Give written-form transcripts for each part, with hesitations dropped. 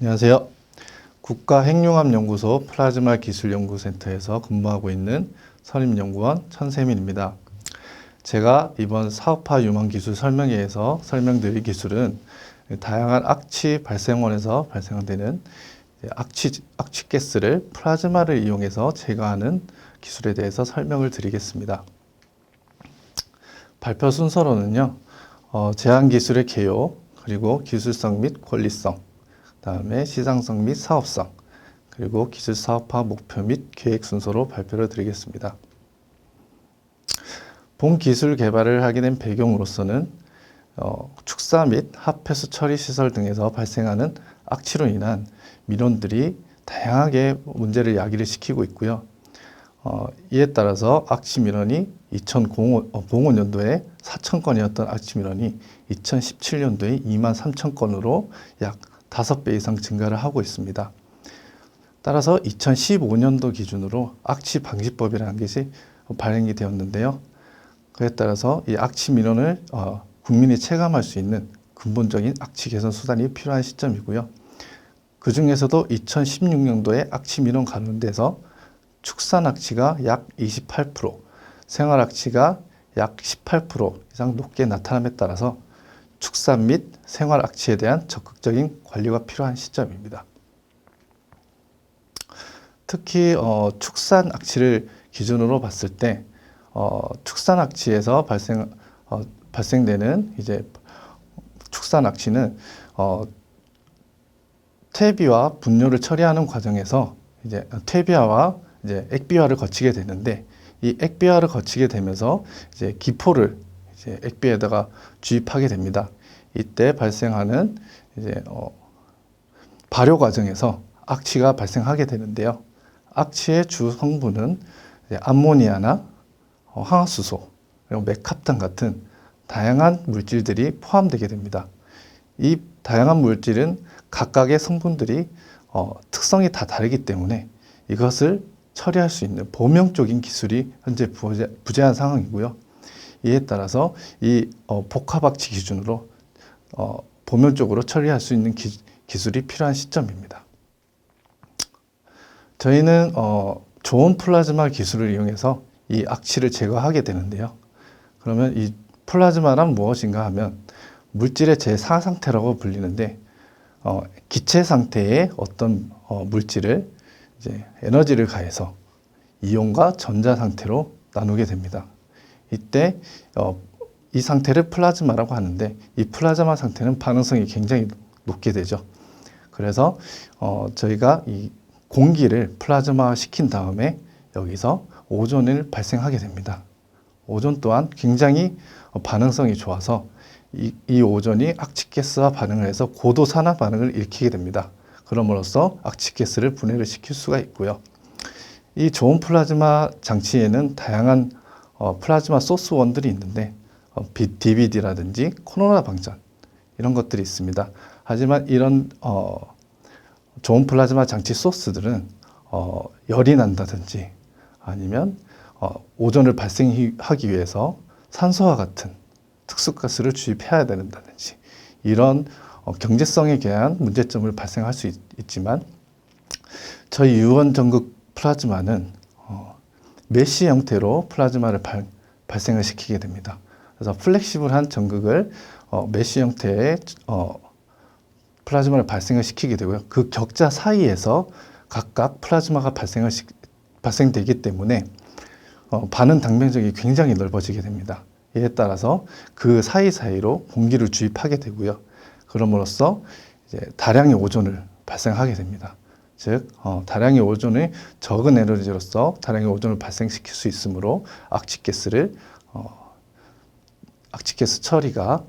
안녕하세요. 국가핵융합연구소 플라즈마기술연구센터에서 근무하고 있는 선임연구원 천세민입니다. 제가 이번 사업화 유망기술 설명회에서 설명드릴 기술은 다양한 악취 발생원에서 발생되는 악취가스를 플라즈마를 이용해서 제거하는 기술에 대해서 설명을 드리겠습니다. 발표 순서로는요, 제한기술의 개요, 그리고 기술성 및 권리성, 다음에 시장성 및 사업성, 그리고 기술 사업화 목표 및 계획 순서로 발표를 드리겠습니다. 본 기술 개발을 하게 된 배경으로서는 축사 및 합폐수 처리 시설 등에서 발생하는 악취로 인한 민원들이 다양하게 문제를 야기를 시키고 있고요. 이에 따라서 악취 민원이 2005년도에 4,000건이었던 악취 민원이 2017년도에 23,000건으로 약 5배 이상 증가를 하고 있습니다. 따라서 2015년도 기준으로 악취 방지법이라는 것이 발행이 되었는데요. 그에 따라서 이 악취 민원을 국민이 체감할 수 있는 근본적인 악취 개선 수단이 필요한 시점이고요. 그 중에서도 2016년도에 악취 민원 가운데서 축산 악취가 약 28%, 생활 악취가 약 18% 이상 높게 나타남에 따라서 축산 및 생활 악취에 대한 적극적인 관리가 필요한 시점입니다. 특히 축산 악취를 기준으로 봤을 때 축산 악취에서 발생되는 이제 축산 악취는 퇴비와 분뇨를 처리하는 과정에서 이제 퇴비화와 이제 액비화를 거치게 되는데, 이 액비화를 거치게 되면서 이제 기포를 이제 액비에다가 주입하게 됩니다. 이때 발생하는 이제 발효 과정에서 악취가 발생하게 되는데요. 악취의 주 성분은 암모니아나 황화수소, 그리고 맥합탄 같은 다양한 물질들이 포함되게 됩니다. 이 다양한 물질은 각각의 성분들이 특성이 다 다르기 때문에 이것을 처리할 수 있는 보명적인 기술이 현재 부재한 상황이고요. 이에 따라서 이 복합악취 기준으로 보면적으로 처리할 수 있는 기술이 필요한 시점입니다. 저희는 좋은 플라즈마 기술을 이용해서 이 악취를 제거하게 되는데요. 그러면 이 플라즈마란 무엇인가 하면 물질의 제4 상태라고 불리는데, 기체 상태의 어떤 물질을 이제 에너지를 가해서 이온과 전자 상태로 나누게 됩니다. 이때 이 상태를 플라즈마라고 하는데, 이 플라즈마 상태는 반응성이 굉장히 높게 되죠. 그래서 저희가 이 공기를 플라즈마 시킨 다음에 여기서 오존을 발생하게 됩니다. 오존 또한 굉장히 반응성이 좋아서 이 오존이 악취가스와 반응을 해서 고도 산화 반응을 일으키게 됩니다. 그럼으로써 악취가스를 분해를 시킬 수가 있고요. 이 좋은 플라즈마 장치에는 다양한 플라즈마 소스원들이 있는데 DVD라든지 코로나 방전 이런 것들이 있습니다. 하지만 이런 좋은 플라즈마 장치 소스들은 열이 난다든지 아니면 오존을 발생하기 위해서 산소와 같은 특수가스를 주입해야 된다든지 이런 경제성에 대한 문제점을 발생할 수 있지만, 저희 유원 전극 플라즈마는 메쉬 형태로 플라즈마를 발생을 시키게 됩니다. 그래서 플렉시블한 전극을 메쉬 형태의 플라즈마를 발생을 시키게 되고요. 그 격자 사이에서 각각 플라즈마가 발생되기 때문에 반응 당면적이 굉장히 넓어지게 됩니다. 이에 따라서 그 사이사이로 공기를 주입하게 되고요. 그럼으로써 이제 다량의 오존을 발생하게 됩니다. 즉 다량의 오존의 적은 에너지로서 다량의 오존을 발생시킬 수 있으므로 악취가스 처리가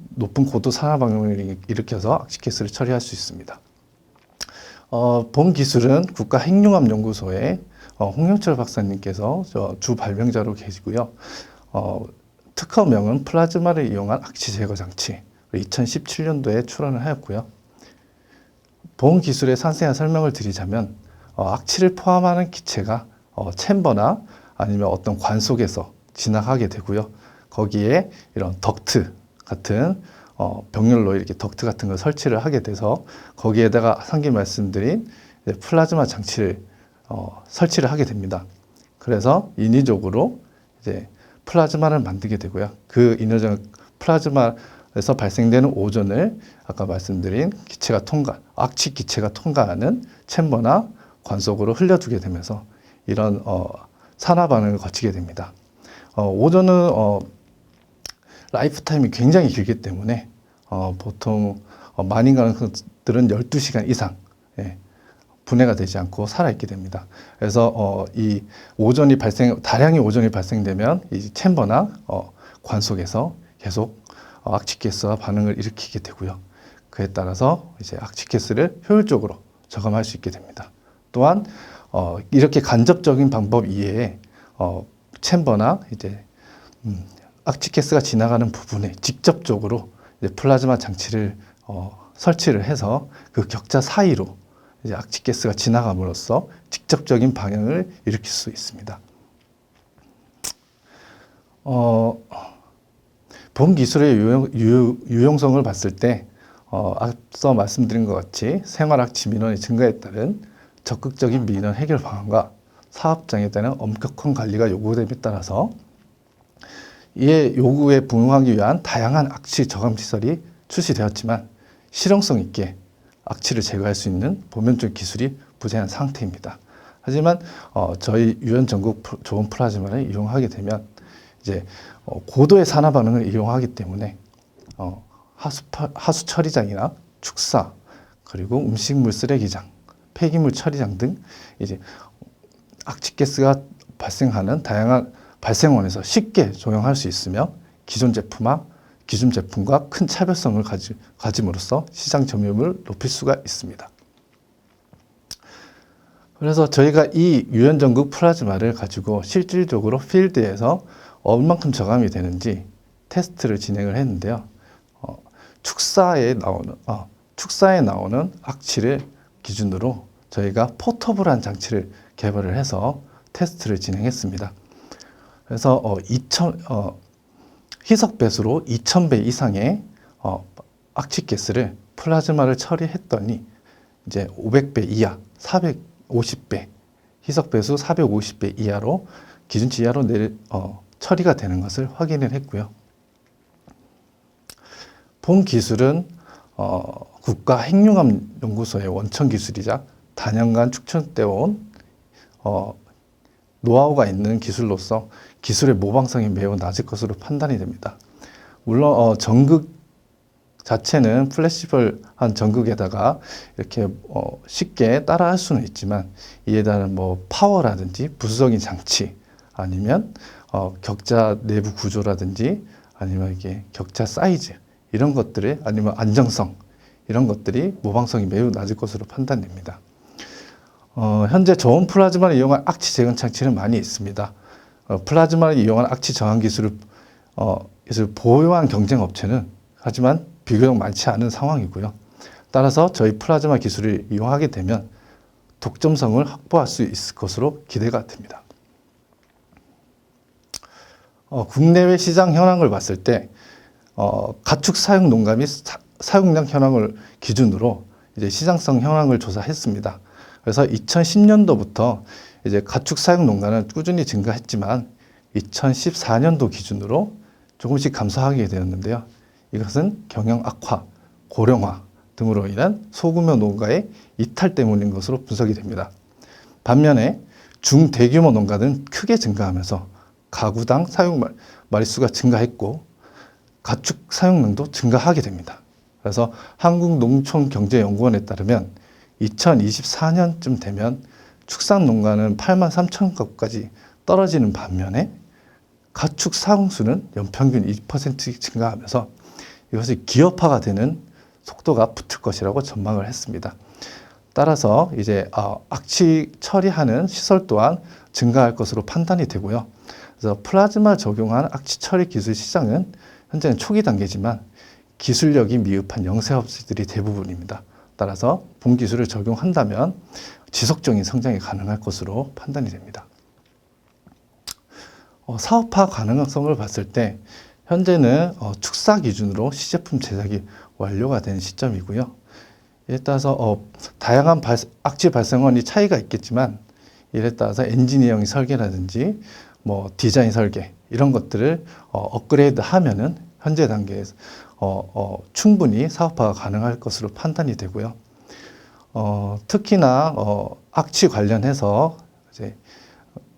높은 고도 산화 반응을 일으켜서 악취가스를 처리할 수 있습니다. 본 기술은 국가핵융합연구소의 홍영철 박사님께서 주 발명자로 계시고요. 특허명은 플라즈마를 이용한 악취 제거 장치, 2017년도에 출원을 하였고요. 본 기술의 상세한 설명을 드리자면 악취를 포함하는 기체가 챔버나 아니면 어떤 관 속에서 진학하게 되고요. 거기에 이런 덕트 같은 병렬로 이렇게 덕트 같은 걸 설치를 하게 돼서 거기에다가 상기 말씀드린 플라즈마 장치를 설치를 하게 됩니다. 그래서 인위적으로 이제 플라즈마를 만들게 되고요. 그 인위적 플라즈마에서 발생되는 오존을 아까 말씀드린 악취 기체가 통과하는 챔버나 관속으로 흘려두게 되면서 이런 산화 반응을 거치게 됩니다. 오존은 라이프 타임이 굉장히 길기 때문에 보통 많이 가는 것들은 12시간 이상 분해가 되지 않고 살아있게 됩니다. 그래서 이 다량의 오존이 발생되면 이 챔버나 관속에서 계속 악취가스와 반응을 일으키게 되고요. 그에 따라서 이제 악취가스를 효율적으로 저감할 수 있게 됩니다. 또한 이렇게 간접적인 방법 이외에 챔버나 이제 악취가스가 지나가는 부분에 직접적으로 이제 플라즈마 장치를 설치를 해서 그 격자 사이로 이제 악취가스가 지나감으로써 직접적인 방향을 일으킬 수 있습니다. 본 기술의 유용성을 봤을 때 앞서 말씀드린 것 같이 생활악취 민원의 증가에 따른 적극적인 민원 해결 방안과 사업장에 따른 엄격한 관리가 요구됨에 따라서 이에 요구에 부응하기 위한 다양한 악취 저감 시설이 출시되었지만 실용성 있게 악취를 제거할 수 있는 보면적 기술이 부재한 상태입니다. 하지만 저희 유연 전극 저온 플라즈마를 이용하게 되면 이제 고도의 산화 반응을 이용하기 때문에 하수 처리장이나 축사 그리고 음식물 쓰레기장, 폐기물 처리장 등 이제 악취가스가 발생하는 다양한 발생원에서 쉽게 조용할 수 있으며 기존 제품과 큰 차별성을 가짐으로써 시장 점유율을 높일 수가 있습니다. 그래서 저희가 이 유연전극 플라즈마를 가지고 실질적으로 필드에서 얼만큼 저감이 되는지 테스트를 진행을 했는데요. 축사에 나오는 악취를 기준으로 저희가 포터블한 장치를 개발을 해서 테스트를 진행했습니다. 그래서 희석 배수로 2000배 이상의 악취가스를 플라즈마를 처리했더니 이제 500배 이하, 450배, 희석 배수 450배 이하로 기준치 이하로 처리가 되는 것을 확인을 했고요. 본 기술은 국가핵융암연구소의 원천 기술이자 다년간 축적되어 온 노하우가 있는 기술로서 기술의 모방성이 매우 낮을 것으로 판단이 됩니다. 물론 전극 자체는 플렉시블한 전극에다가 이렇게 쉽게 따라할 수는 있지만 이에 대한 파워라든지 부수적인 장치 아니면 격자 내부 구조라든지 아니면 이게 격자 사이즈 이런 것들이 아니면 안정성 이런 것들이 모방성이 매우 낮을 것으로 판단됩니다. 현재 저온 플라즈마를 이용한 악취 제거 장치는 많이 있습니다. 플라즈마를 이용한 악취 저항 기술을 보유한 경쟁 업체는 하지만 비교적 많지 않은 상황이고요. 따라서 저희 플라즈마 기술을 이용하게 되면 독점성을 확보할 수 있을 것으로 기대가 됩니다. 국내외 시장 현황을 봤을 때 가축 사육 농가 및 사육량 현황을 기준으로 이제 시장성 현황을 조사했습니다. 그래서 2010년도부터 이제 가축 사육 농가는 꾸준히 증가했지만 2014년도 기준으로 조금씩 감소하게 되었는데요. 이것은 경영 악화, 고령화 등으로 인한 소규모 농가의 이탈 때문인 것으로 분석이 됩니다. 반면에 중대규모 농가는 크게 증가하면서 가구당 사육 마리수가 증가했고 가축 사육량도 증가하게 됩니다. 그래서 한국농촌경제연구원에 따르면 2024년쯤 되면 축산 농가는 83,000가구까지 떨어지는 반면에 가축 사육수는 연평균 2% 증가하면서 이것이 기업화가 되는 속도가 붙을 것이라고 전망을 했습니다. 따라서 이제 악취 처리하는 시설 또한 증가할 것으로 판단이 되고요. 그래서 플라즈마 적용한 악취 처리 기술 시장은 현재는 초기 단계지만 기술력이 미흡한 영세업체들이 대부분입니다. 따라서 본 기술을 적용한다면 지속적인 성장이 가능할 것으로 판단이 됩니다. 사업화 가능성을 봤을 때 현재는 축사 기준으로 시제품 제작이 완료가 된 시점이고요. 이에 따라서 다양한 악취 발생원이 차이가 있겠지만 이에 따라서 엔지니어링 설계라든지 뭐 디자인 설계 이런 것들을 업그레이드 하면은 현재 단계에서 충분히 사업화가 가능할 것으로 판단이 되고요. 특히나 악취 관련해서 이제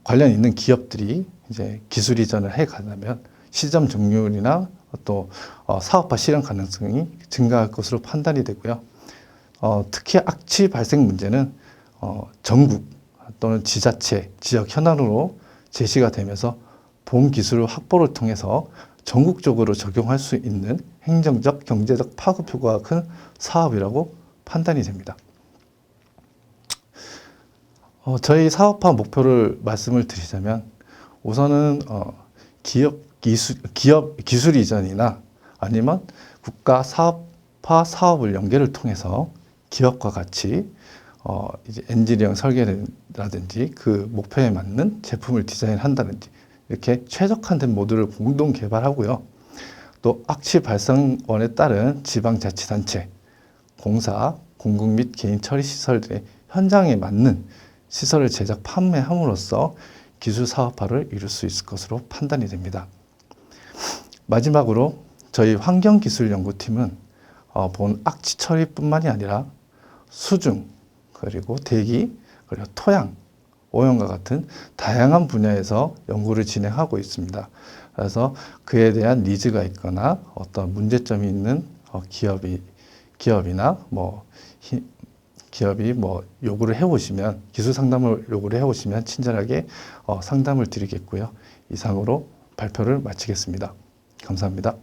관련 있는 기업들이 이제 기술 이전을 해 가려면 시점 점유율이나 또 사업화 실현 가능성이 증가할 것으로 판단이 되고요. 특히 악취 발생 문제는 전국 또는 지자체, 지역 현안으로 제시가 되면서 본 기술 확보를 통해서 전국적으로 적용할 수 있는 행정적, 경제적 파급효과가 큰 사업이라고 판단이 됩니다. 저희 사업화 목표를 말씀을 드리자면 우선은 기업 기술 이전이나 아니면 국가 사업화 사업을 연계를 통해서 기업과 같이 이제 엔지니어링 설계라든지 그 목표에 맞는 제품을 디자인한다든지 이렇게 최적화된 모듈을 공동 개발하고요. 또 악취 발생원에 따른 지방자치단체, 공사, 공공 및 개인 처리 시설들의 현장에 맞는 시설을 제작 판매함으로써 기술 사업화를 이룰 수 있을 것으로 판단이 됩니다. 마지막으로 저희 환경기술연구팀은 본 악취 처리뿐만이 아니라 수중, 그리고 대기, 그리고 토양, 오염과 같은 다양한 분야에서 연구를 진행하고 있습니다. 그래서 그에 대한 니즈가 있거나 어떤 문제점이 있는 기업이나 기업이 요구를 해오시면 기술 상담을 요구를 해오시면 친절하게 상담을 드리겠고요. 이상으로 발표를 마치겠습니다. 감사합니다.